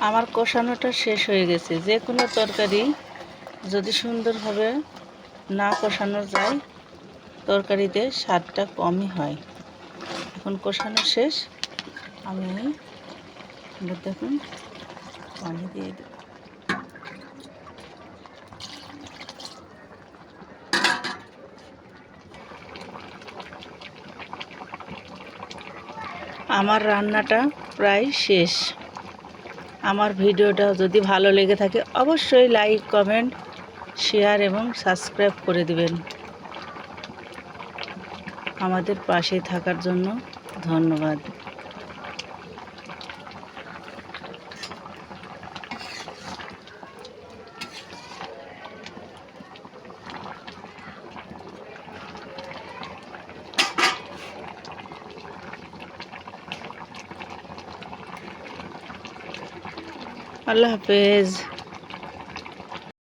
আমার কষানোটা শেষ হয়ে গেছে। যে কোনো তরকারি যদি সুন্দরভাবে না কষানো যায় তরকারিতে স্বাদটা কমই হয়। এখন কষানো শেষ, আমি দেখুন পানি দিয়ে দেব। আমার রান্নাটা প্রায় শেষ। আমার ভিডিওটা যদি ভালো লেগে থাকে অবশ্যই লাইক, কমেন্ট, শেয়ার এবং সাবস্ক্রাইব করে দিবেন। আমাদের পাশে থাকার জন্য ধন্যবাদ। আল্লাহ হাফেজ।